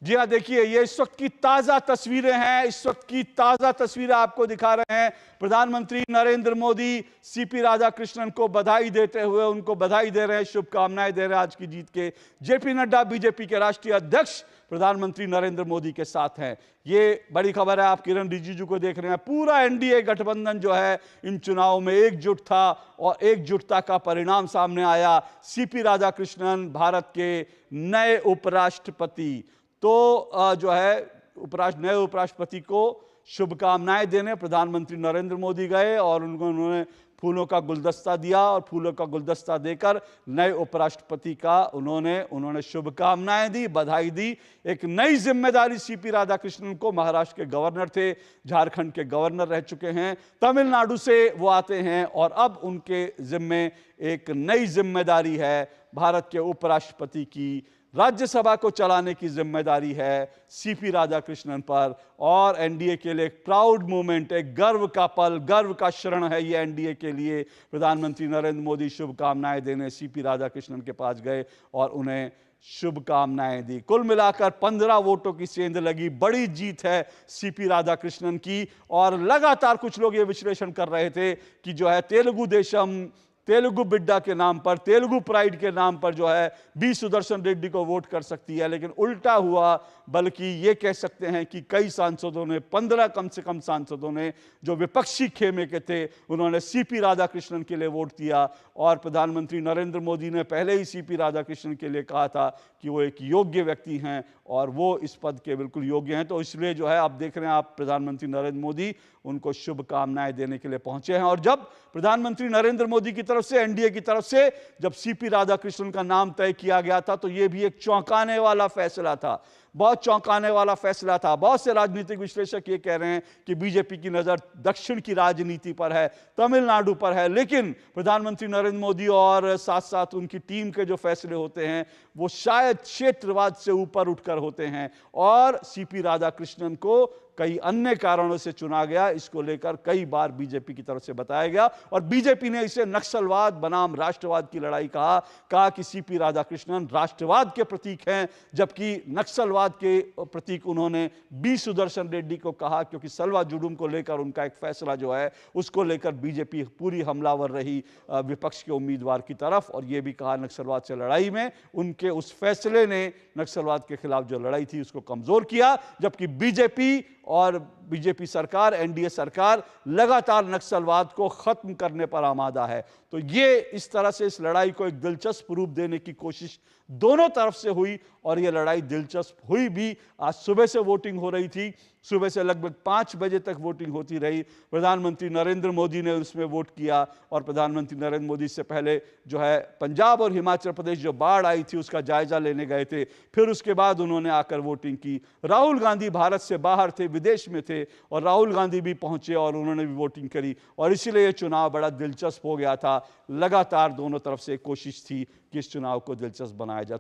जी हाँ, देखिए ये इस वक्त की ताजा तस्वीरें हैं। इस वक्त की ताजा तस्वीरें आपको दिखा रहे हैं। प्रधानमंत्री नरेंद्र मोदी सीपी राधाकृष्णन को बधाई देते हुए उनको बधाई दे रहे हैं, शुभकामनाएं दे रहे हैं आज की जीत के। जेपी नड्डा बीजेपी के राष्ट्रीय अध्यक्ष प्रधानमंत्री नरेंद्र मोदी के साथ हैं। ये बड़ी खबर है, आप किरण रिजिजू को देख रहे हैं। पूरा एनडीए गठबंधन जो है इन चुनावों में एकजुट था और एकजुटता का परिणाम सामने आया। सीपी राधाकृष्णन भारत के नए उपराष्ट्रपति। तो जो है नए उपराष्ट्रपति को शुभकामनाएं देने प्रधानमंत्री नरेंद्र मोदी गए और उन्होंने फूलों का गुलदस्ता दिया और फूलों का गुलदस्ता देकर नए उपराष्ट्रपति का उन्होंने शुभकामनाएं दी, बधाई दी। एक नई जिम्मेदारी सीपी राधाकृष्णन को, महाराष्ट्र के गवर्नर थे, झारखंड के गवर्नर रह चुके हैं, तमिलनाडु से वो आते हैं और अब उनके जिम्मे एक नई जिम्मेदारी है। भारत के उपराष्ट्रपति की राज्यसभा को चलाने की जिम्मेदारी है सीपी राधाकृष्णन पर और एनडीए के लिए एक प्राउड मोमेंट, एक गर्व का पल, गर्व का क्षण है ये एनडीए के लिए। प्रधानमंत्री नरेंद्र मोदी शुभकामनाएं देने सीपी राधाकृष्णन के पास गए और उन्हें शुभकामनाएं दी। कुल मिलाकर 15 वोटों की सेंध लगी, बड़ी जीत है सीपी राधाकृष्णन की। और लगातार कुछ लोग ये विश्लेषण कर रहे थे कि जो है तेलुगु देशम, तेलुगु बिड्डा के नाम पर, तेलुगु प्राइड के नाम पर जो है बी सुदर्शन रेड्डी को वोट कर सकती है, लेकिन उल्टा हुआ। बल्कि ये कह सकते हैं कि कई सांसदों ने, 15 कम से कम सांसदों ने जो विपक्षी खेमे के थे, उन्होंने सीपी राधाकृष्णन के लिए वोट दिया। और प्रधानमंत्री नरेंद्र मोदी ने पहले ही सीपी राधाकृष्णन के लिए कहा था कि वो एक योग्य व्यक्ति हैं और वो इस पद के बिल्कुल योग्य हैं। तो इसलिए जो है आप देख रहे हैं, आप प्रधानमंत्री नरेंद्र मोदी उनको शुभकामनाएं देने के लिए पहुंचे हैं। और जब प्रधानमंत्री नरेंद्र मोदी की तरफ से, एनडीए की तरफ से जब सीपी राधाकृष्णन का नाम तय किया गया था, तो यह भी एक चौंकाने वाला फैसला था, बहुत चौंकाने वाला फैसला था। बहुत से राजनीतिक विश्लेषक ये कह रहे हैं कि बीजेपी की नजर दक्षिण की राजनीति पर है, तमिलनाडु पर है, लेकिन प्रधानमंत्री नरेंद्र मोदी और साथ साथ उनकी टीम के जो फैसले होते हैं वो शायद क्षेत्रवाद से ऊपर उठकर होते हैं। और सीपी राधाकृष्णन को कई अन्य कारणों से चुना गया, इसको लेकर कई बार बीजेपी की तरफ से बताया गया और बीजेपी ने इसे नक्सलवाद बनाम राष्ट्रवाद की लड़ाई कहा कि सीपी राधाकृष्णन राष्ट्रवाद के प्रतीक हैं, जबकि नक्सलवाद के प्रतीक उन्होंने बी सुदर्शन रेड्डी को कहा, क्योंकि सलवा जुडुम को लेकर उनका एक फैसला जो है उसको लेकर बीजेपी पूरी हमलावर रही विपक्ष के उम्मीदवार की तरफ। और यह भी कहा नक्सलवाद से लड़ाई में उनके उस फैसले ने नक्सलवाद के खिलाफ जो लड़ाई थी उसको कमजोर किया। जबकि बीजेपी और बीजेपी सरकार, एनडीए सरकार लगातार नक्सलवाद को खत्म करने पर आमादा है। तो ये इस तरह से इस लड़ाई को एक दिलचस्प रूप देने की कोशिश दोनों तरफ से हुई और ये लड़ाई दिलचस्प हुई भी। आज सुबह से वोटिंग हो रही थी, सुबह से लगभग 5 बजे तक वोटिंग होती रही। प्रधानमंत्री नरेंद्र मोदी ने उसमें वोट किया और प्रधानमंत्री नरेंद्र मोदी से पहले जो है पंजाब और हिमाचल प्रदेश जो बाढ़ आई थी उसका जायजा लेने गए थे, फिर उसके बाद उन्होंने आकर वोटिंग की। राहुल गांधी भारत से बाहर थे, विदेश में थे, और राहुल गांधी भी पहुंचे और उन्होंने भी वोटिंग करी और इसीलिए यह चुनाव बड़ा दिलचस्प हो गया था। लगातार दोनों तरफ से कोशिश थी कि इस चुनाव को दिलचस्प बनाया जाए।